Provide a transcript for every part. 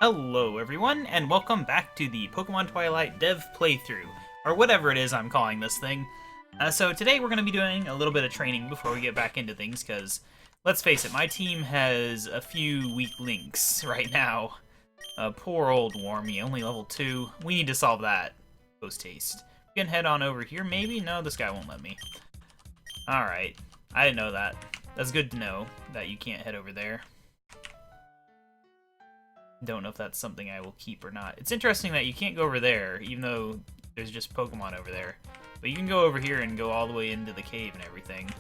Hello everyone, and welcome back to the Pokémon Twilight dev playthrough, or whatever it is I'm calling this thing. So today we're going to be doing a little bit of training before we get back into things, because, let's face it, my team has a few weak links right now. Poor old Warmy, only level 2. We need to solve that post-haste. We can head on over here, maybe? No, this guy won't let me. Alright, I didn't know that. That's good to know, that you can't head over there. Don't know if that's something I will keep or not. It's interesting that you can't go over there, even though there's just Pokemon over there. But you can go over here and go all the way into the cave and everything.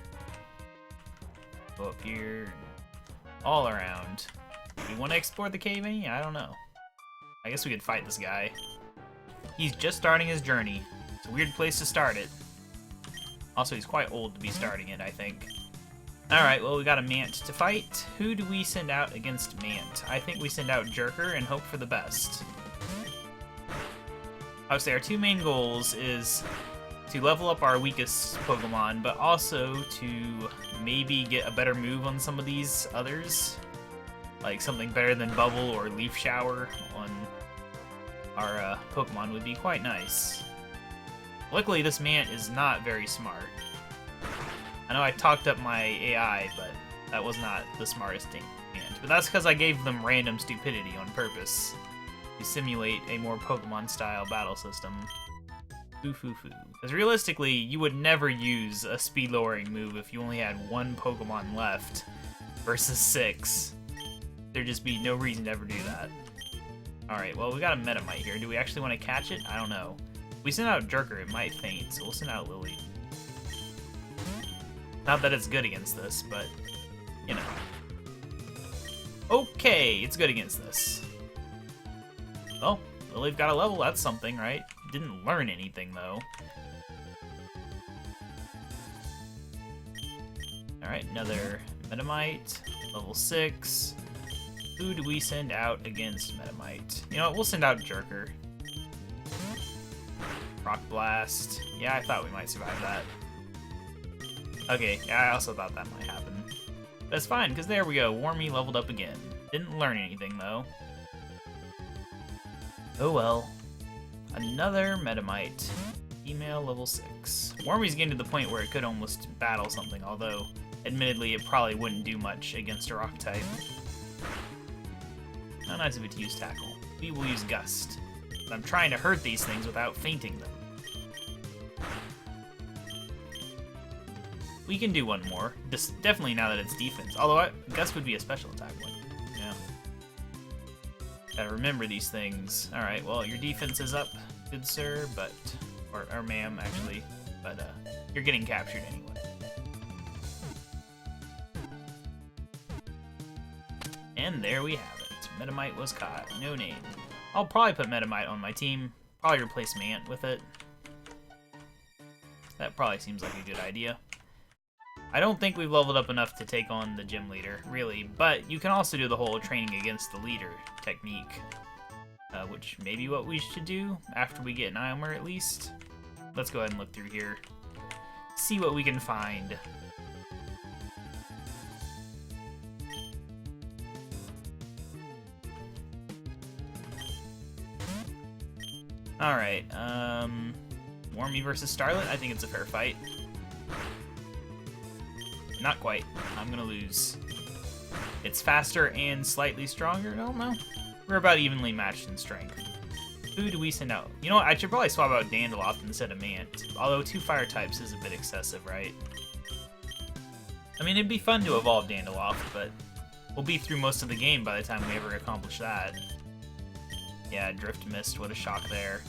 Go up here, all around. Do you want to explore the cave any? I don't know. I guess we could fight this guy. He's just starting his journey. It's a weird place to start it. Also, he's quite old to be starting it, I think. Alright, well, we got a Mant to fight. Who do we send out against Mant? I think we send out Jerker and hope for the best. I would say our two main goals is to level up our weakest Pokemon, but also to maybe get a better move on some of these others. Like something better than Bubble or Leaf Shower on our Pokemon would be quite nice. Luckily, this Mant is not very smart. I know I talked up my AI, but that was not the smartest thing. But that's because I gave them random stupidity on purpose to simulate a more Pokemon-style battle system. Foo-foo-foo. Because realistically, you would never use a speed-lowering move if you only had one Pokemon left versus 6. There'd just be no reason to ever do that. Alright, well, we got a Metamite here. Do we actually want to catch it? I don't know. If we send out Jerker, it might faint, so we'll send out Lily. Not that it's good against this, but, you know. Okay, it's good against this. Well, Lily've got a level, that's something, right? Didn't learn anything, though. Alright, another Metamite, level 6. Who do we send out against Metamite? You know what, we'll send out Jerker. Rock Blast. Yeah, I thought we might survive that. Okay, yeah, I also thought that might happen. But it's fine, because there we go, Warmy leveled up again. Didn't learn anything, though. Oh well. Another Metamite. Female level 6. Warmy's getting to the point where it could almost battle something, although, admittedly, it probably wouldn't do much against a rock type. How nice of it to use Tackle. We will use Gust. But I'm trying to hurt these things without fainting them. We can do one more. Definitely now that it's defense. Although Gust would be a special attack one. Yeah. Gotta remember these things. Alright, well, your defense is up, good sir, but... Or ma'am, actually. But, you're getting captured anyway. And there we have it. Metamite was caught. No name. I'll probably put Metamite on my team. Probably replace Mant with it. That probably seems like a good idea. I don't think we've leveled up enough to take on the gym leader, really, but you can also do the whole training against the leader technique, which may be what we should do after we get an Iomar at least. Let's go ahead and look through here, see what we can find. Alright, Warmy versus Starlet, I think it's a fair fight. Not quite. I'm gonna lose. It's faster and slightly stronger? I don't know. We're about evenly matched in strength. Who do we send out? You know what? I should probably swap out Dandelion instead of Mant. Although 2 fire types is a bit excessive, right? I mean, it'd be fun to evolve Dandelion, but we'll be through most of the game by the time we ever accomplish that. Yeah, Drift Mist. What a shock there.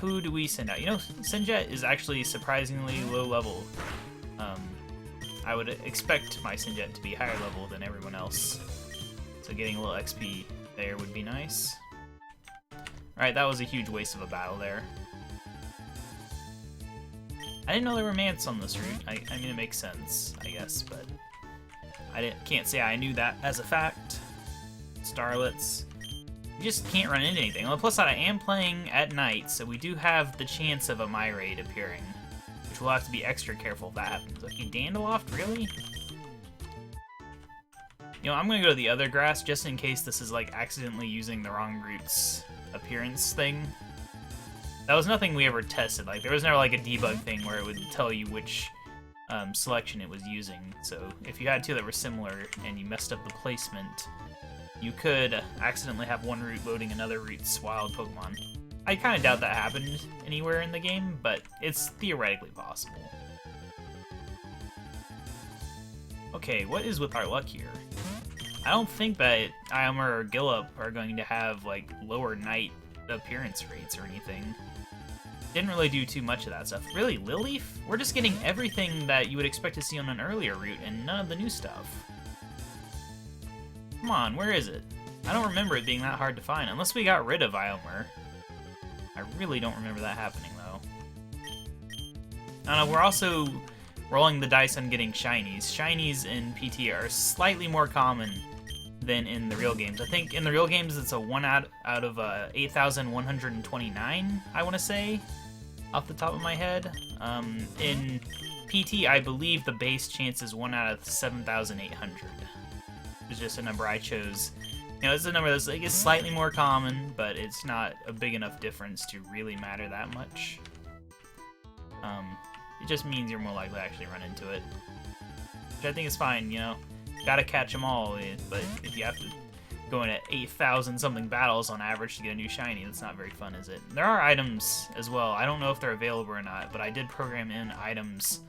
Who do we send out? You know, Sinjet is actually surprisingly low level. I would expect my Sinjet to be higher level than everyone else. So getting a little XP there would be nice. Alright, that was a huge waste of a battle there. I didn't know there were Mants on this route. I mean, it makes sense, I guess, but I can't say I knew that as a fact. Starlets. You just can't run into anything. On the plus side, I am playing at night, so we do have the chance of a Myrade appearing. We'll have to be extra careful if that happens. Okay, Dandelion, really? You know, I'm gonna go to the other grass just in case this is like accidentally using the wrong route's appearance thing. That was nothing we ever tested. Like, there was never like a debug thing where it would tell you which selection it was using. So if you had two that were similar and you messed up the placement, you could accidentally have one route loading another route's wild Pokemon. I kind of doubt that happened anywhere in the game, but it's theoretically possible. Okay, what is with our luck here? I don't think that Iomar or Gillup are going to have, like, lower night appearance rates or anything. Didn't really do too much of that stuff. Really, Lilleaf? We're just getting everything that you would expect to see on an earlier route and none of the new stuff. Come on, where is it? I don't remember it being that hard to find, unless we got rid of Iomar. I really don't remember that happening, though. I don't know, we're also rolling the dice on getting shinies. Shinies in PT are slightly more common than in the real games. I think in the real games it's a 1 out of 8,129, I want to say, off the top of my head. In PT, I believe the base chance is 1 out of 7,800. It's just a number I chose. You know, it's a number that's, like, is slightly more common, but it's not a big enough difference to really matter that much. It just means you're more likely to actually run into it, which I think is fine, you know. Gotta catch them all, but if you have to go into 8,000 something battles on average to get a new shiny, that's not very fun, is it? There are items as well. I don't know if they're available or not, but I did program in items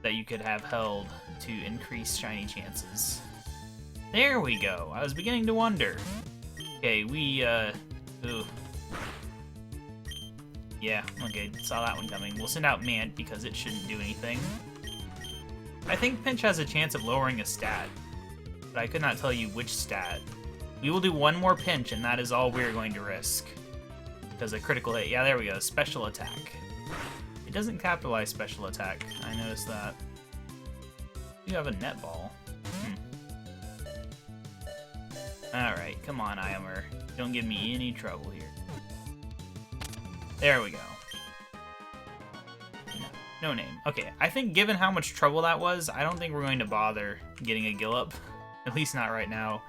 that you could have held to increase shiny chances. There we go. I was beginning to wonder. Okay, ooh. Yeah, okay, saw that one coming. We'll send out Mant because it shouldn't do anything. I think Pinch has a chance of lowering a stat, but I could not tell you which stat. We will do one more Pinch, and that is all we're going to risk. Because a critical hit. Yeah, there we go. Special attack. It doesn't capitalize special attack. I noticed that. You have a netball. Alright, come on, Iomar. Don't give me any trouble here. There we go. No name. Okay, I think given how much trouble that was, I don't think we're going to bother getting a Gillup. At least not right now.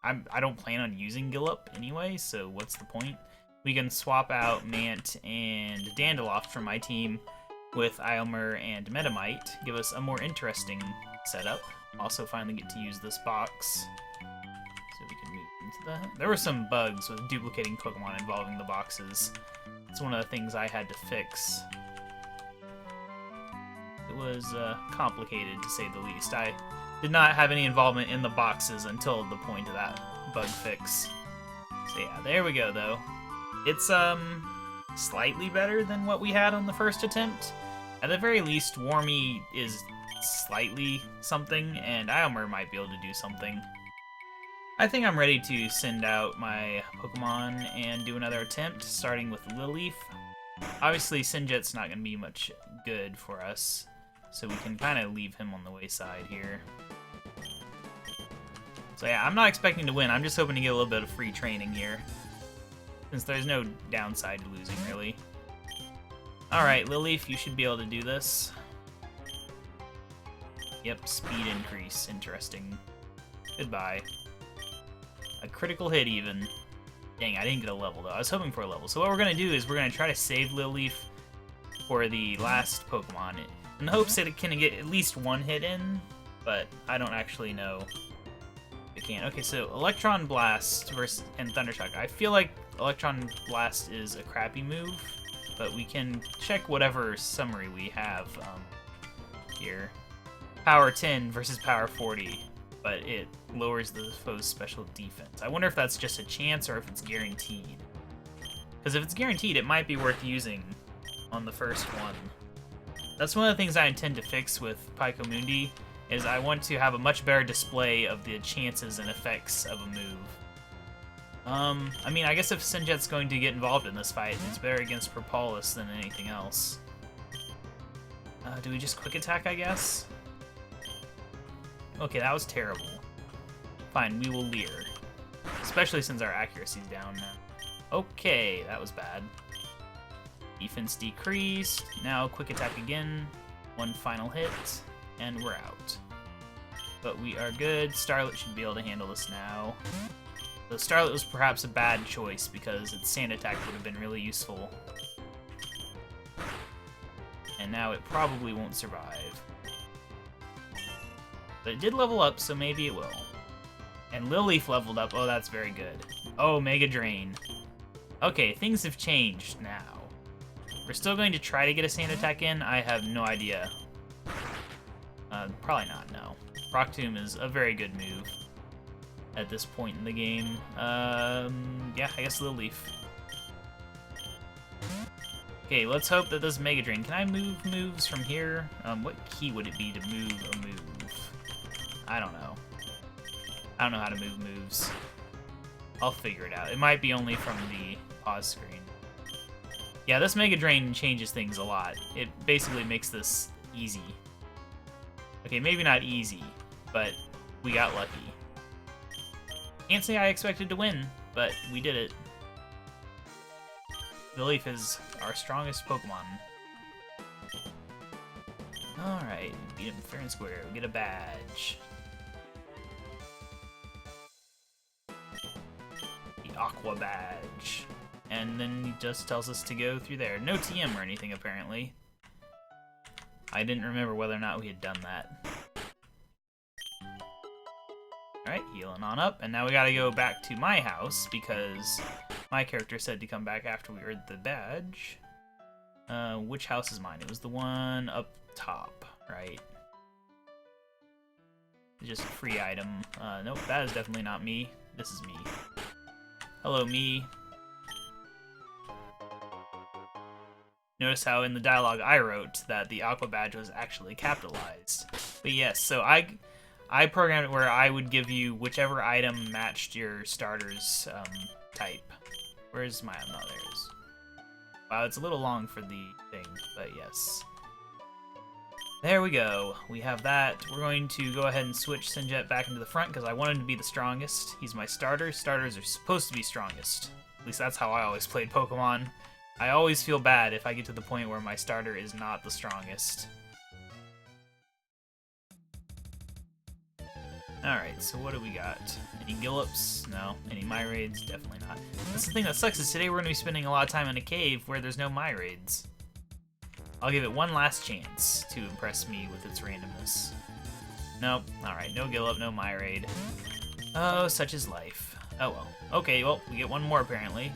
I don't plan on using Gillup anyway, so what's the point? We can swap out Mant and Dandaloft from my team with Iomar and Metamite. Give us a more interesting setup. Also finally get to use this box. So we can move into that. There were some bugs with duplicating Pokemon involving the boxes. It's one of the things I had to fix. It was complicated, to say the least. I did not have any involvement in the boxes until the point of that bug fix. So yeah, there we go, though. It's slightly better than what we had on the first attempt. At the very least, Warmy is slightly something, and Iomar might be able to do something. I think I'm ready to send out my Pokemon and do another attempt, starting with Lilleaf. Obviously, Sinjet's not going to be much good for us, so we can kind of leave him on the wayside here. So yeah, I'm not expecting to win. I'm just hoping to get a little bit of free training here, since there's no downside to losing, really. Alright, Lilleaf, you should be able to do this. Yep, speed increase. Interesting. Goodbye. A critical hit, even. Dang, I didn't get a level, though. I was hoping for a level. So what we're going to do is we're going to try to save Lilleaf for the last Pokemon, in the hopes that it can get at least one hit in, but I don't actually know if it can. Okay, so Electron Blast and Thundershock. I feel like Electron Blast is a crappy move, but we can check whatever summary we have here. Power 10 versus Power 40. But it lowers the foe's special defense. I wonder if that's just a chance or if it's guaranteed. Because if it's guaranteed, it might be worth using on the first one. That's one of the things I intend to fix with Pico Mundi, is I want to have a much better display of the chances and effects of a move. I mean, I guess if Sinjet's going to get involved in this fight, it's better against Propolis than anything else. Do we just quick attack, I guess? Okay, that was terrible. Fine, we will Leer. Especially since our accuracy's down now. Okay, that was bad. Defense decreased. Now quick attack again. One final hit, and we're out. But we are good. Starlet should be able to handle this now. So Starlet was perhaps a bad choice because its sand attack would have been really useful. And now it probably won't survive. But it did level up, so maybe it will. And Lilleaf leveled up. Oh, that's very good. Oh, Mega Drain. Okay, things have changed now. We're still going to try to get a sand attack in. I have no idea. Probably not, no. Rock Tomb is a very good move at this point in the game. Yeah, I guess Lilleaf. Okay, let's hope that this Mega Drain. Can I move moves from here? What key would it be to move a move? I don't know. I don't know how to move moves. I'll figure it out. It might be only from the pause screen. Yeah, this Mega Drain changes things a lot. It basically makes this easy. Okay, maybe not easy, but we got lucky. Can't say I expected to win, but we did it. Lilleaf is our strongest Pokemon. Alright, beat him fair and square. We get a badge. The Aqua Badge. And then he just tells us to go through there. No TM or anything, apparently. I didn't remember whether or not we had done that. Alright, healing on up. And now we gotta go back to my house, because my character said to come back after we earned the badge. Which house is mine? It was the one up top, right? Just a free item. Nope, that is definitely not me. This is me. Hello, me. Notice how in the dialogue I wrote that the Aqua Badge was actually capitalized. But yes, so I programmed it where I would give you whichever item matched your starter's type. Where's my... oh, there it is. Wow, it's a little long for the thing, but yes. There we go. We have that. We're going to go ahead and switch Sinjet back into the front because I want him to be the strongest. He's my starter. Starters are supposed to be strongest. At least that's how I always played Pokemon. I always feel bad if I get to the point where my starter is not the strongest. Alright, so what do we got? Any Gillups? No. Any Myraids? Definitely not. That's the thing that sucks, is today we're going to be spending a lot of time in a cave where there's no Myraids. I'll give it one last chance to impress me with its randomness. Nope. Alright, no Gillup, no Myraid. Oh, such is life. Oh well. Okay, well, we get one more apparently.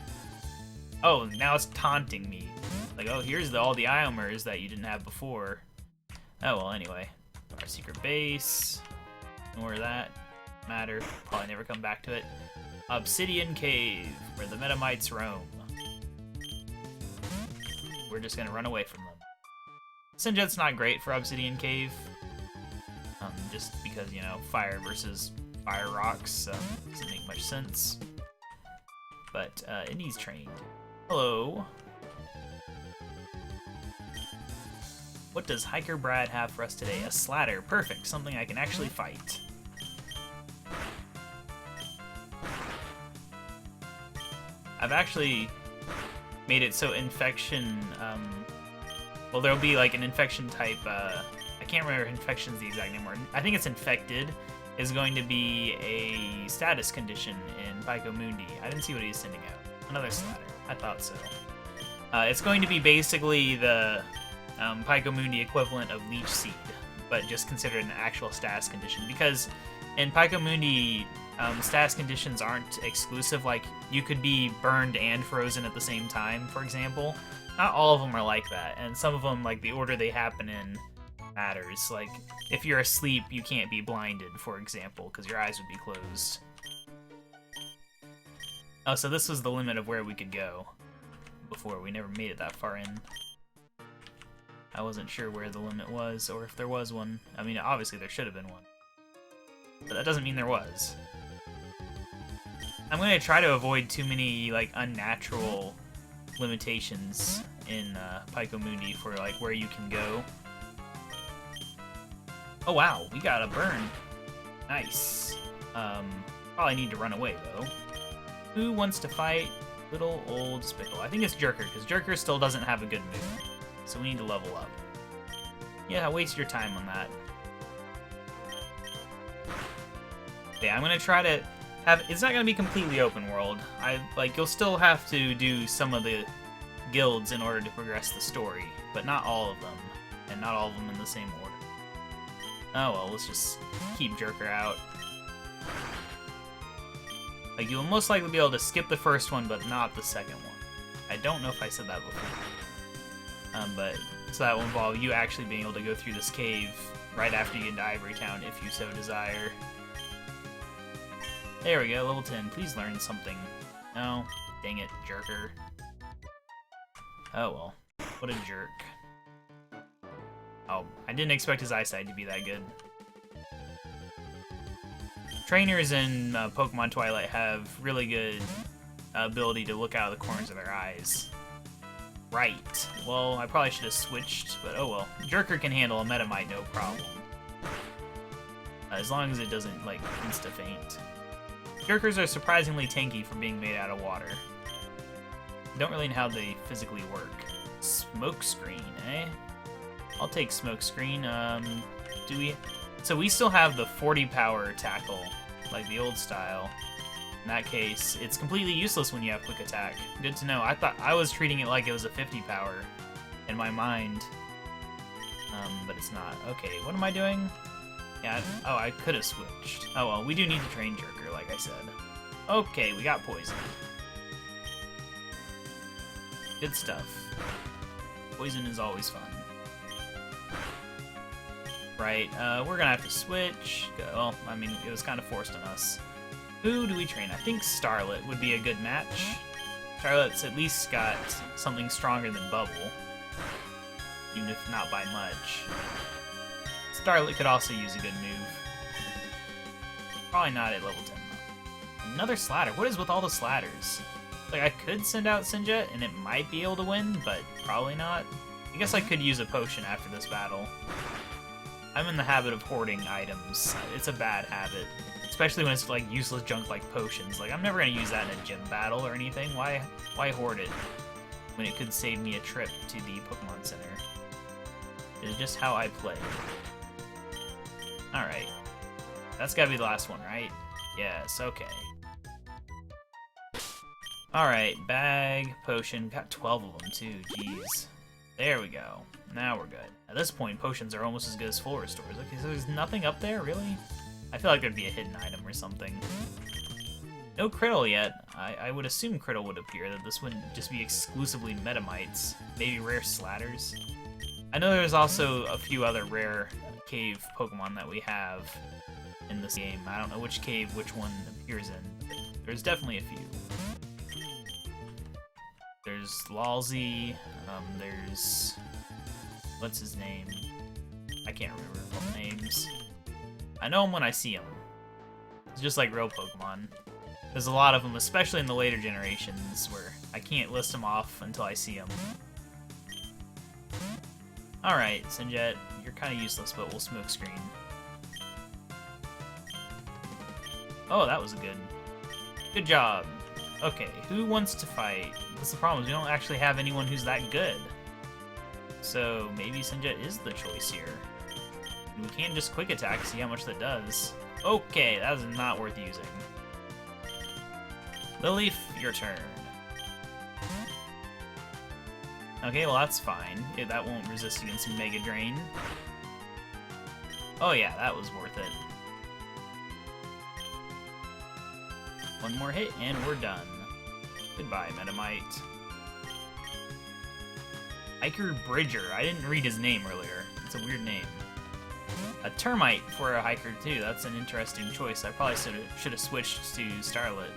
Oh, now it's taunting me. Like, oh, here's all the Iomers that you didn't have before. Oh well, anyway. Our secret base. Ignore that. Matter. Probably never come back to it. Obsidian Cave, where the Metamites roam. We're just gonna run away from them. Sinjet's not great for Obsidian Cave. Just because, you know, fire versus fire rocks doesn't make much sense. But it needs trained. Hello. What does Hiker Brad have for us today? A Slatter. Perfect. Something I can actually fight. I've actually made it so infection, well, there'll be like an infection type, I can't remember if infection's the exact name, or I think it's infected, is going to be a status condition in Pico Mundi. I didn't see what he was sending out. Another Slatter. I thought so. It's going to be basically the Pico Mundi equivalent of Leech Seed, but just considered an actual status condition, because in Pico Mundi, status conditions aren't exclusive. Like, you could be burned and frozen at the same time, for example. Not all of them are like that, and some of them, like, the order they happen in matters. Like, if you're asleep, you can't be blinded, for example, because your eyes would be closed. Oh, so this was the limit of where we could go before. We never made it that far in. I wasn't sure where the limit was, or if there was one. I mean, obviously there should have been one. But that doesn't mean there was. I'm going to try to avoid too many, like, unnatural limitations in Pico Mundi for, like, where you can go. Oh, wow, we got a burn. Nice. Probably need to run away, though. Who wants to fight little old Spickle? I think it's Jerker, because Jerker still doesn't have a good move. So we need to level up. Yeah, waste your time on that. Yeah, I'm gonna try to have. It's not gonna be completely open world. You'll still have to do some of the guilds in order to progress the story, but not all of them, and not all of them in the same order. Oh well, let's just keep Jerker out. Like, you'll most likely be able to skip the first one, but not the second one. I don't know if I said that before. But, so that will involve you actually being able to go through this cave right after you get to Ivory Town, if you so desire. There we go, level 10. Please learn something. No, dang it, Jerker. Oh well, what a jerk. Oh, I didn't expect his eyesight to be that good. Trainers in Pokemon Twilight have really good ability to look out of the corners of their eyes. Right. Well, I probably should have switched, but oh well. Jerker can handle a Metamite no problem. As long as it doesn't, like, insta-faint. Jerkers are surprisingly tanky for being made out of water. Don't really know how they physically work. Smokescreen, eh? I'll take Smokescreen. Do we... So we still have the 40 power tackle, like the old style. In that case, it's completely useless when you have quick attack. Good to know. I was treating it like it was a 50 power in my mind. But it's not. Okay, what am I doing? Yeah, oh, I could have switched. Oh well, we do need to train Jerker, like I said. Okay, we got poison. Good stuff. Poison is always fun. Right, we're gonna have to switch. Well, I mean, it was kind of forced on us. Who do we train? I think Starlet would be a good match. Starlet's at least got something stronger than Bubble, even if not by much. Starlet could also use a good move. Probably not at level 10 though. Another Slatter. What is with all the Slatters? Like, I could send out Sinjet and it might be able to win, but probably not. I guess I could use a potion after this battle. I'm in the habit of hoarding items. It's a bad habit. Especially when it's like useless junk like potions. Like, I'm never gonna use that in a gym battle or anything. Why hoard it when it could save me a trip to the Pokemon Center? It's just how I play. Alright. That's gotta be the last one, right? Yes, okay. Alright, bag, potion. Got 12 of them too, jeez. There we go. Now we're good. At this point, potions are almost as good as full restores. Okay, so there's nothing up there, really? I feel like there'd be a hidden item or something. No Criddle yet. I would assume Criddle would appear, that this wouldn't just be exclusively Metamites. Maybe rare Slatters. I know there's also a few other rare cave Pokemon that we have in this game. I don't know which cave which one appears in. There's definitely a few. There's Lalzy, there's... What's his name? I can't remember all names. I know him when I see him. It's just like real Pokemon. There's a lot of them, especially in the later generations, where I can't list them off until I see them. Alright, Sinjet, you're kind of useless, but we'll smoke screen. Oh, that was a good job. Okay, who wants to fight? That's the problem, is we don't actually have anyone who's that good. So maybe Sinjet is the choice here. And we can just quick attack, see how much that does. Okay, that is not worth using. Lilif, your turn. Okay, well that's fine. That won't resist against Mega Drain. Oh yeah, that was worth it. One more hit and we're done. Goodbye, Metamite. Hiker Bridger. I didn't read his name earlier. It's a weird name. A Termite for a hiker too. That's an interesting choice. I probably should have switched to Starlet.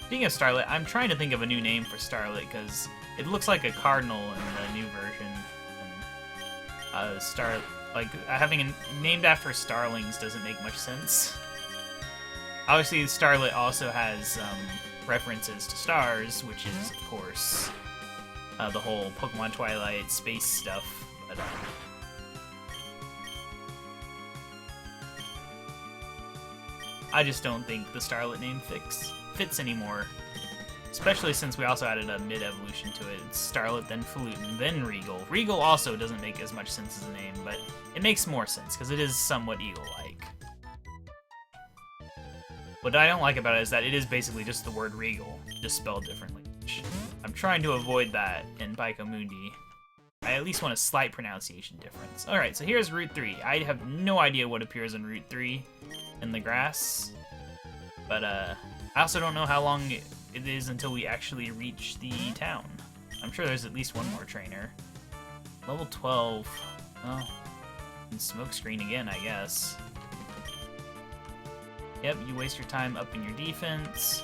Speaking of Starlet, I'm trying to think of a new name for Starlet because it looks like a cardinal in the new version. And, having it named after starlings doesn't make much sense. Obviously, Starlet also has references to stars, which is, of course, the whole Pokemon Twilight space stuff. But, I just don't think the Starlet name fits anymore. Especially since we also added a mid-evolution to it. It's Starlet, then Falutin, then Regal. Regal also doesn't make as much sense as a name, but it makes more sense, because it is somewhat eagle-like. What I don't like about it is that it is basically just the word regal, just spelled differently. I'm trying to avoid that in Mundi. I at least want a slight pronunciation difference. Alright, so here's Route 3. I have no idea what appears on Route 3 in the grass. But I also don't know how long it is until we actually reach the town. I'm sure there's at least one more trainer. Level 12. Well, and smokescreen again, I guess. Yep, you waste your time upping your defense.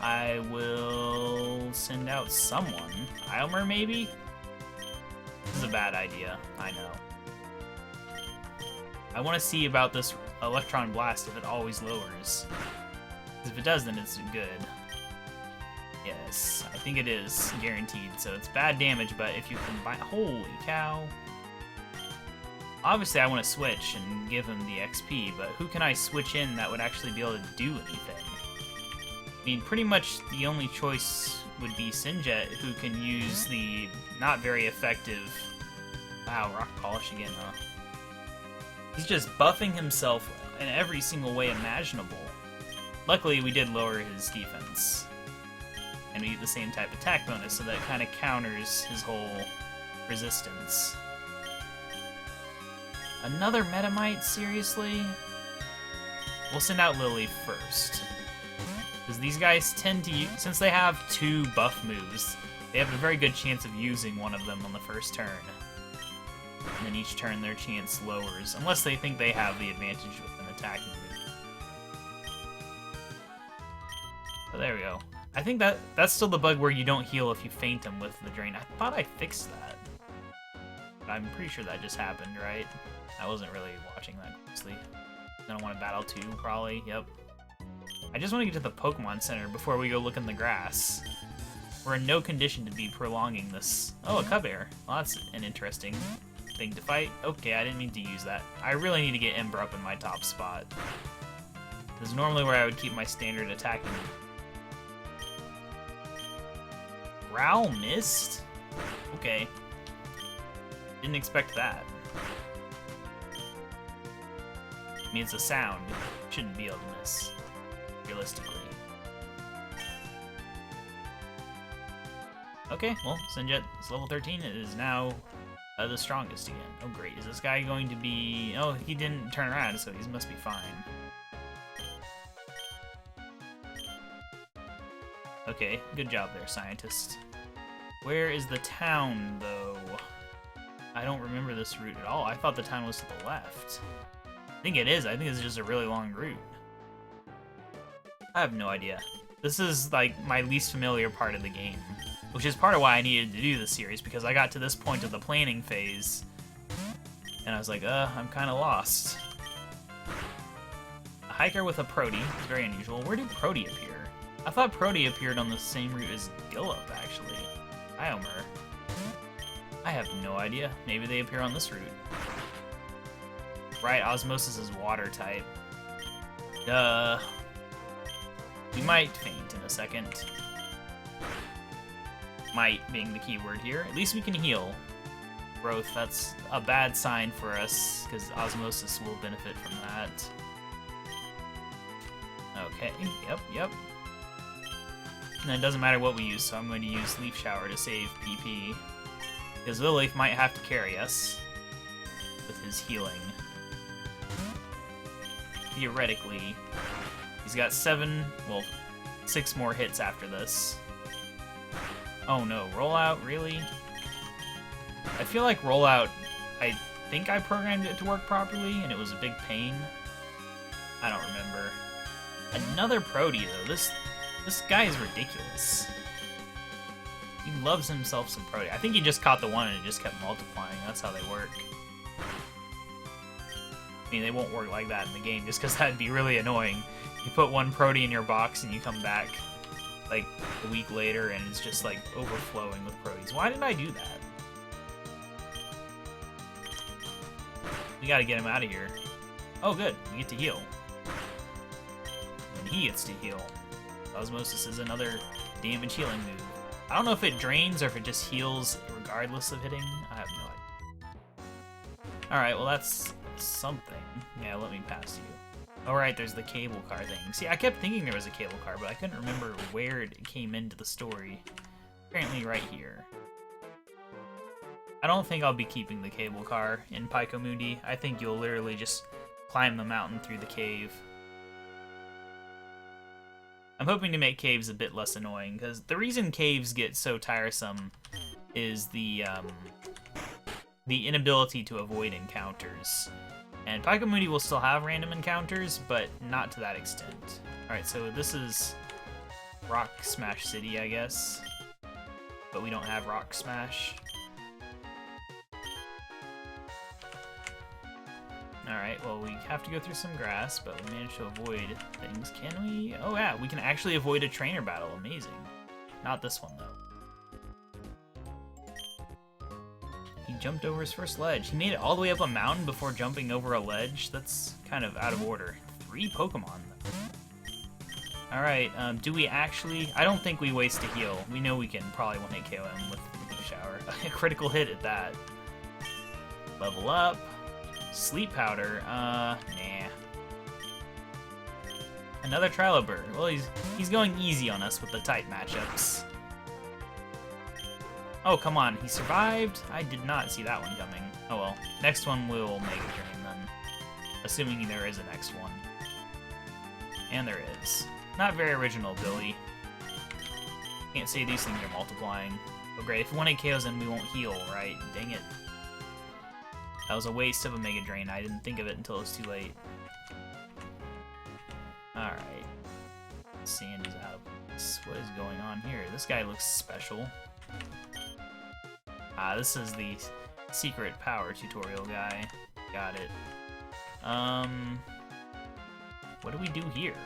I will send out someone. Ilmer, maybe? This is a bad idea, I know. I want to see about this Electron Blast if it always lowers. If it does, then it's good. Yes, I think it is guaranteed, so it's bad damage, but if you combine... Holy cow. Obviously, I want to switch and give him the XP, but who can I switch in that would actually be able to do anything? I mean, pretty much the only choice would be Sinjet, who can use the not very effective... Wow, Rock Polish again, huh? He's just buffing himself in every single way imaginable. Luckily, we did lower his defense. And we get the same type of attack bonus, so that kind of counters his whole resistance. Another Metamite? Seriously? We'll send out Lily first. Because these guys tend to use... Since they have 2 buff moves, they have a very good chance of using one of them on the first turn. And then each turn their chance lowers, unless they think they have the advantage with an attack move. So there we go. I think that's still the bug where you don't heal if you faint him with the drain. I thought I fixed that. But I'm pretty sure that just happened, right? I wasn't really watching that closely. I don't want to battle 2, probably. Yep. I just want to get to the Pokemon Center before we go look in the grass. We're in no condition to be prolonging this. Oh, a Cubbear. Well, that's an interesting thing to fight. Okay, I didn't mean to use that. I really need to get Ember up in my top spot. This is normally where I would keep my standard attacking. Growl missed? Okay. Didn't expect that. I mean, it's a sound. Shouldn't be able to miss, realistically. Okay, well, Sinjet is level 13. It is now the strongest again. Oh, great. Is this guy going to be... Oh, he didn't turn around, so he must be fine. Okay, good job there, scientist. Where is the town, though? I don't remember this route at all. I thought the town was to the left. I think it is. I think it's just a really long route. I have no idea. This is, like, my least familiar part of the game, which is part of why I needed to do this series, because I got to this point of the planning phase, and I was like, I'm kind of lost. A hiker with a Prody is very unusual. Where did Prody appear? I thought Prody appeared on the same route as Gillup, actually. Iomer. I have no idea. Maybe they appear on this route. Right, Osmosis is water type. Duh. We might faint in a second. Might being the key word here. At least we can heal. Growth, that's a bad sign for us, because Osmosis will benefit from that. Okay, yep. And it doesn't matter what we use, so I'm going to use Leaf Shower to save PP. Because Lilith might have to carry us with his healing. Theoretically, he's got 6 more hits after this. Oh no, Rollout, really? I feel like Rollout, I think I programmed it to work properly, and it was a big pain. I don't remember. Another Prody, though. This guy is ridiculous. He loves himself some Prody. I think he just caught the one and it just kept multiplying. That's how they work. I mean, they won't work like that in the game, just because that'd be really annoying. You put one Prody in your box and you come back like a week later and it's just like overflowing with Prodies. Why did I do that? We gotta get him out of here. Oh good, we get to heal. And he gets to heal. Osmosis is another damage healing move. I don't know if it drains or if it just heals regardless of hitting. I have no idea. Alright, well that's something. Yeah, let me pass you. Oh, right, there's the cable car thing. See, I kept thinking there was a cable car, but I couldn't remember where it came into the story. Apparently right here. I don't think I'll be keeping the cable car in Pico Mundi. I think you'll literally just climb the mountain through the cave. I'm hoping to make caves a bit less annoying, because the reason caves get so tiresome is the inability to avoid encounters. And Pico Mundi will still have random encounters, but not to that extent. Alright, so this is Rock Smash City, I guess. But we don't have Rock Smash. Alright, well, we have to go through some grass, but we managed to avoid things. Can we? Oh, yeah, we can actually avoid a trainer battle. Amazing. Not this one, though. He jumped over his first ledge. He made it all the way up a mountain before jumping over a ledge. That's kind of out of order. 3 Pokemon. Alright, do we actually... I don't think we waste a heal. We know we can probably 1-hit KO him with the Leaf Shower. A critical hit at that. Level up. Sleep Powder, nah. Another Trilobird. Well, he's going easy on us with the type matchups. Oh, come on, he survived? I did not see that one coming. Oh well, next one we'll Mega Drain then. Assuming there is a next one. And there is. Not very original, Billy. Can't say these things are multiplying. Oh great, if 1-hit KOs then we won't heal, right? Dang it. That was a waste of a Mega Drain. I didn't think of it until it was too late. Alright. Sand is out. What is going on here? This guy looks special. Ah, this is the secret power tutorial guy. Got it. What do we do here?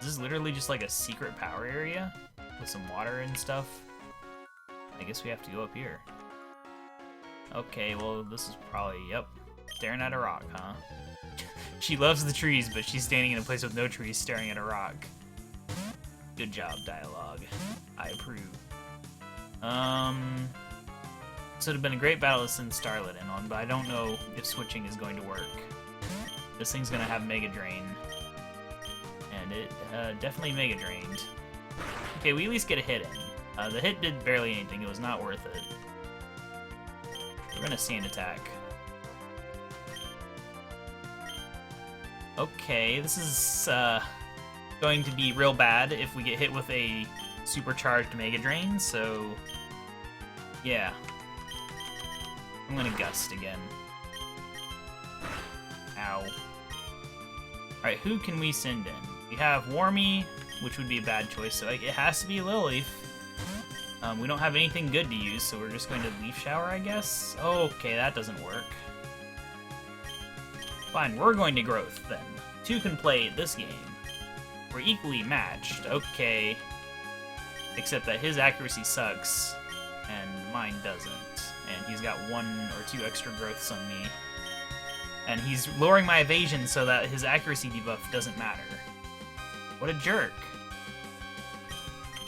This is literally just like a secret power area with some water and stuff. I guess we have to go up here. Okay, well, this is probably, yep, staring at a rock, huh? She loves the trees, but she's standing in a place with no trees staring at a rock. Good job, dialogue. I approve. So it would have been a great battle to send Starlet in on, but I don't know if switching is going to work. This thing's gonna have Mega Drain. And it definitely Mega Drained. Okay, we at least get a hit in. The hit did barely anything, it was not worth it. We're gonna Sand Attack. Okay, this is going to be real bad if we get hit with a supercharged Mega Drain, so yeah. I'm gonna Gust again. Ow. Alright, who can we send in? We have Warmy, which would be a bad choice, so it has to be Lillief. We don't have anything good to use, so we're just going to Leaf Shower, I guess? Okay, that doesn't work. Fine, we're going to Growth, then. 2 can play this game. We're equally matched, okay. Except that his accuracy sucks, and mine doesn't. And he's got 1 or 2 extra growths on me. And he's lowering my evasion so that his accuracy debuff doesn't matter. What a jerk.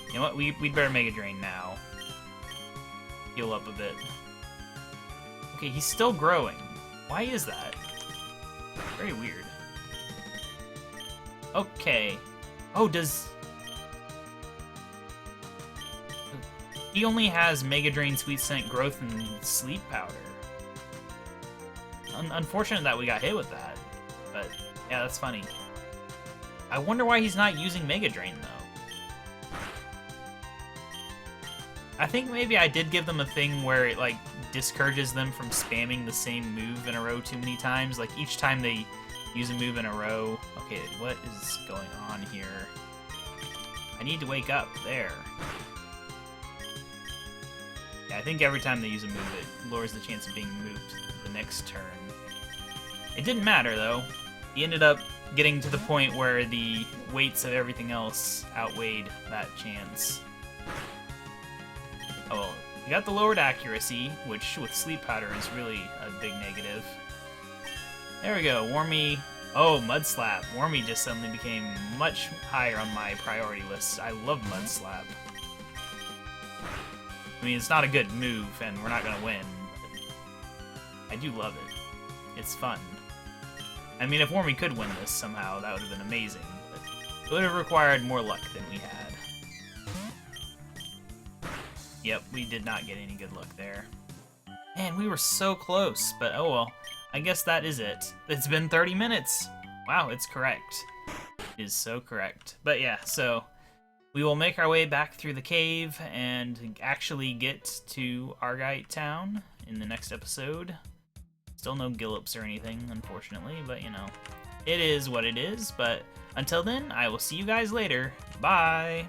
You know what, we'd better Mega Drain now. Heal up a bit. Okay, he's still growing. Why is that? Very weird. Okay. Oh, does... He only has Mega Drain, Sweet Scent, Growth, and Sleep Powder. Unfortunate that we got hit with that. But, yeah, that's funny. I wonder why he's not using Mega Drain, though. I think maybe I did give them a thing where it, like, discourages them from spamming the same move in a row too many times. Like, each time they use a move in a row... Okay, what is going on here? I need to wake up. There. Yeah, I think every time they use a move, it lowers the chance of being moved the next turn. It didn't matter, though. He ended up getting to the point where the weights of everything else outweighed that chance. Oh, well, we got the lowered accuracy, which with Sleep Powder is really a big negative. There we go, Warmy. Oh, Mud Slap. Warmy just suddenly became much higher on my priority list. I love Mud Slap. I mean, it's not a good move, and we're not gonna win. But I do love it. It's fun. I mean, if Wormy could win this somehow, that would have been amazing. But it would have required more luck than we had. Yep, we did not get any good luck there. Man, we were so close, but oh well. I guess that is it. It's been 30 minutes. Wow, it's correct. It is so correct. But yeah, so we will make our way back through the cave and actually get to Argite Town in the next episode. Still no Gillops or anything, unfortunately, but you know, it is what it is. But until then, I will see you guys later. Bye!